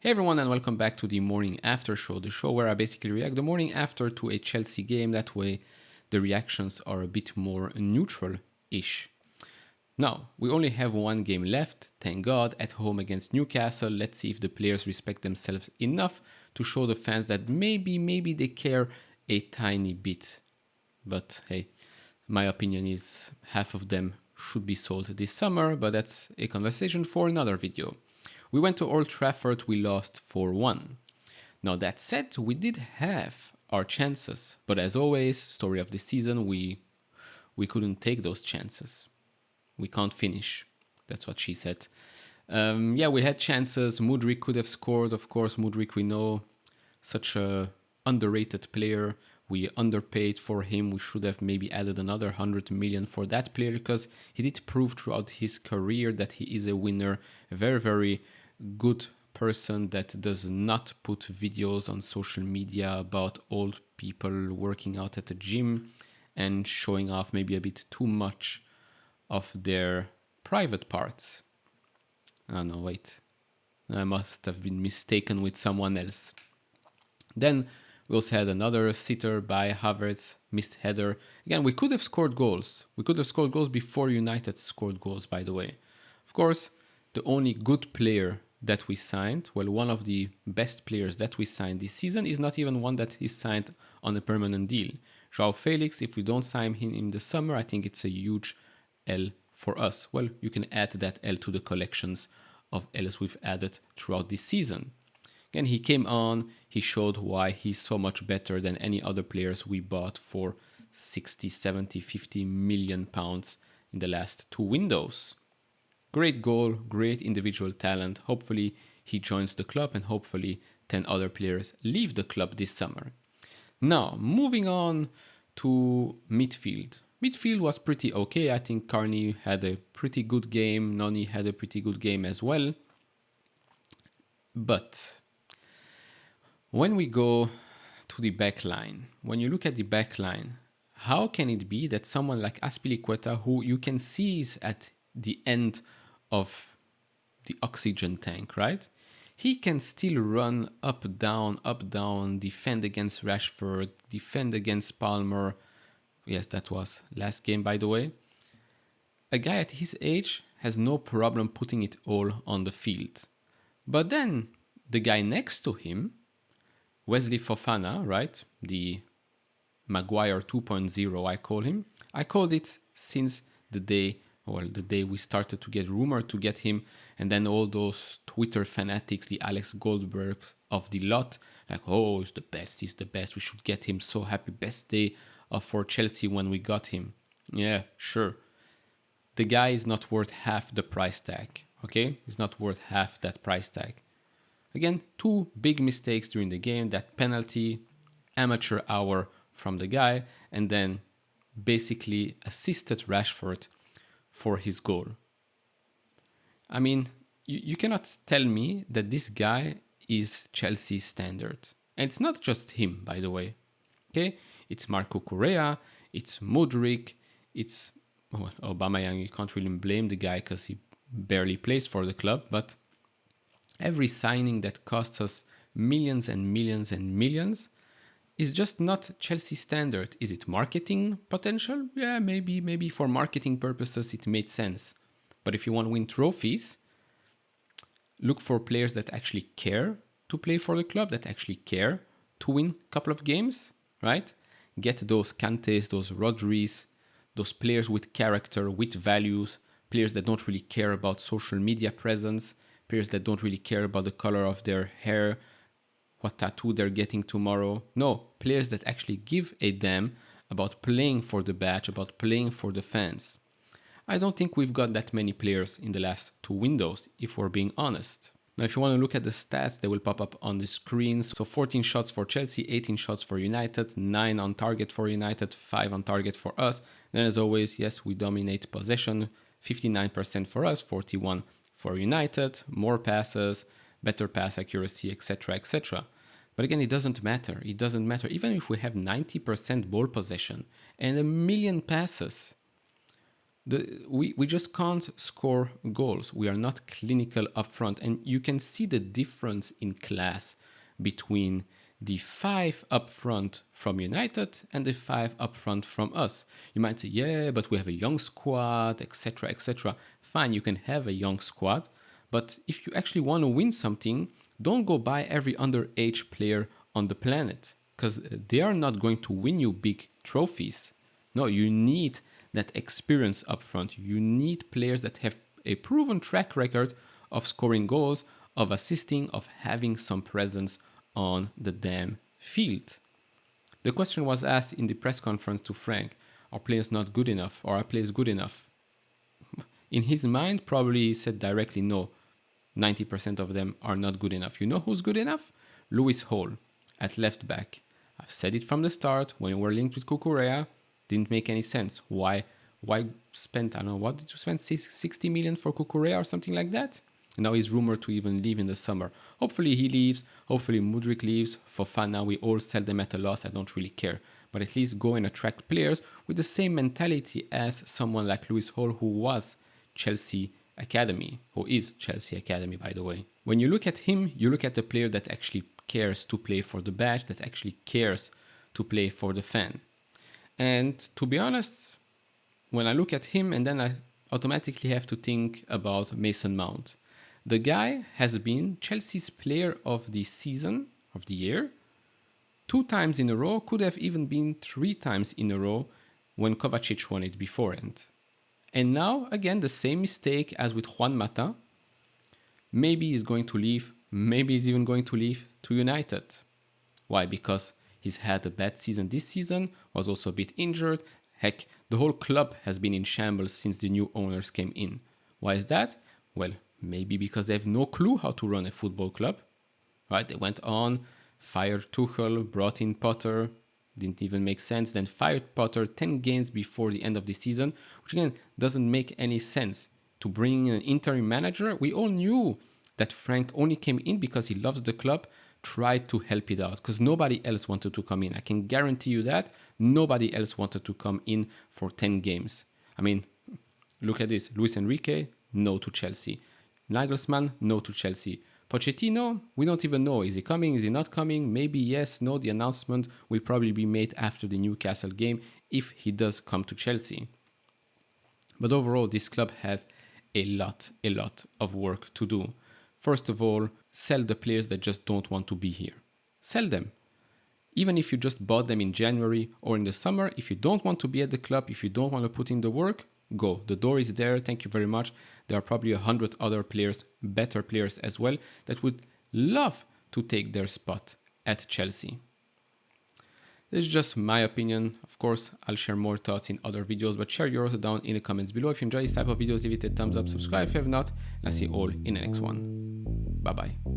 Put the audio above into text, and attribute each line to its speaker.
Speaker 1: Hey everyone, and welcome back to the morning after show, the show where I basically react the morning after to a Chelsea game. That way the reactions are a bit more neutral-ish. Now, we only have one game left, thank God, at home against Newcastle. Let's see if the players respect themselves enough to show the fans that maybe they care a tiny bit. But hey, my opinion is half of them should be sold this summer, but that's a conversation for another video. We went to Old Trafford, we lost 4-1. Now that said, we did have our chances, but as always, story of the season, we couldn't take those chances. We can't finish. That's what she said. We had chances. Mudryk could have scored. Of course, Mudryk, we know, such a underrated player. We underpaid for him. We should have maybe added another 100 million for that player because he did prove throughout his career that he is a winner, a very, very good person that does not put videos on social media about old people working out at the gym and showing off maybe a bit too much of their private parts. Oh no, wait. I must have been mistaken with someone else. Then we also had another sitter by Havertz, missed header. Again, we could have scored goals. We could have scored goals before United scored goals, by the way. Of course, the only good player that we signed, well, one of the best players that we signed this season is not even one that is signed on a permanent deal. João Felix, if we don't sign him in the summer, I think it's a huge L for us. Well, you can add that L to the collections of L's we've added throughout this season. And he came on, he showed why he's so much better than any other players we bought for 60, 70, 50 million pounds in the last two windows. Great goal, great individual talent. Hopefully he joins the club and hopefully 10 other players leave the club this summer. Now, moving on to midfield. Midfield was pretty okay. I think Carney had a pretty good game. Noni had a pretty good game as well. But when we go to the back line, when you look at the back line, how can it be that someone like Azpilicueta, who you can see is at the end of the oxygen tank, right? He can still run up, down, defend against Rashford, defend against Palmer. Yes, that was last game, by the way. A guy at his age has no problem putting it all on the field. But then the guy next to him, Wesley Fofana, right? The Maguire 2.0, I call him. I called it since the day we started to get rumored to get him, and then all those Twitter fanatics, the Alex Goldbergs of the lot, like, oh, he's the best, we should get him, so happy, best day for Chelsea when we got him. Yeah, sure. The guy is not worth half the price tag, okay? He's not worth half that price tag. Again, two big mistakes during the game, that penalty, amateur hour from the guy, and then basically assisted Rashford for his goal. I mean, you cannot tell me that this guy is Chelsea's standard. And it's not just him, by the way. Okay? It's Marco Correa, it's Mudryk, it's Aubameyang. You can't really blame the guy because he barely plays for the club, but every signing that costs us millions and millions and millions is just not Chelsea standard. Is it marketing potential? Yeah, maybe for marketing purposes it made sense. But if you want to win trophies, look for players that actually care to play for the club, that actually care to win a couple of games, right? Get those Kantes, those Rodris, those players with character, with values, players that don't really care about social media presence, players that don't really care about the color of their hair, what tattoo they're getting tomorrow. No, players that actually give a damn about playing for the badge, about playing for the fans. I don't think we've got that many players in the last two windows, if we're being honest. Now, if you want to look at the stats, they will pop up on the screens. So 14 shots for Chelsea, 18 shots for United, 9 on target for United, 5 on target for us. Then as always, yes, we dominate possession, 59% for us, 41% for United, more passes, better pass accuracy, etc., etc. But again, it doesn't matter. It doesn't matter. Even if we have 90% ball possession and a million passes, We just can't score goals. We are not clinical up front. And you can see the difference in class between the 5 up front from United and the 5 up front from us. You might say, yeah, but we have a young squad, etc., etc. Fine, you can have a young squad, but if you actually want to win something, don't go buy every underage player on the planet, because they are not going to win you big trophies. No, you need that experience up front. You need players that have a proven track record of scoring goals, of assisting, of having some presence on the damn field. The question was asked in the press conference to Frank, are players not good enough, or are players good enough? In his mind, probably he said directly, no, 90% of them are not good enough. You know who's good enough? Lewis Hall at left back. I've said it from the start, when we were linked with Kukurea, didn't make any sense. Why spend, I don't know, what did you spend, 60 million for Kukurea or something like that? And now he's rumored to even leave in the summer. Hopefully he leaves, hopefully Mudryk leaves. For fun now, we all sell them at a loss, I don't really care. But at least go and attract players with the same mentality as someone like Lewis Hall, who was Chelsea Academy, who is Chelsea Academy, by the way. When you look at him, you look at a player that actually cares to play for the badge, that actually cares to play for the fan. And to be honest, when I look at him, and then I automatically have to think about Mason Mount. The guy has been Chelsea's player of the season, of the year, 2 times in a row, could have even been 3 times in a row when Kovacic won it beforehand. And now, again, the same mistake as with Juan Mata. Maybe he's going to leave, maybe he's even going to leave to United. Why? Because he's had a bad season this season, was also a bit injured. Heck, the whole club has been in shambles since the new owners came in. Why is that? Well, maybe because they have no clue how to run a football club. Right? They went on, fired Tuchel, brought in Potter, didn't even make sense, then fired Potter 10 games before the end of the season, which again doesn't make any sense. To bring in an interim manager, we all knew that Frank only came in because he loves the club, tried to help it out, because nobody else wanted to come in. I can guarantee you that nobody else wanted to come in for 10 games. I mean, look at this. Luis Enrique, no to Chelsea. Nagelsmann, no to Chelsea. Pochettino, we don't even know. Is he coming? Is he not coming? Maybe yes, no. The announcement will probably be made after the Newcastle game if he does come to Chelsea. But overall, this club has a lot of work to do. First of all, sell the players that just don't want to be here. Sell them. Even if you just bought them in January or in the summer, if you don't want to be at the club, if you don't want to put in the work, go. The door is there. Thank you very much. There are probably 100 other players, better players as well, that would love to take their spot at Chelsea. This is just my opinion. Of course, I'll share more thoughts in other videos, but share yours down in the comments below. If you enjoy this type of videos, leave it a thumbs up, subscribe if you have not, and I'll see you all in the next one. Bye bye.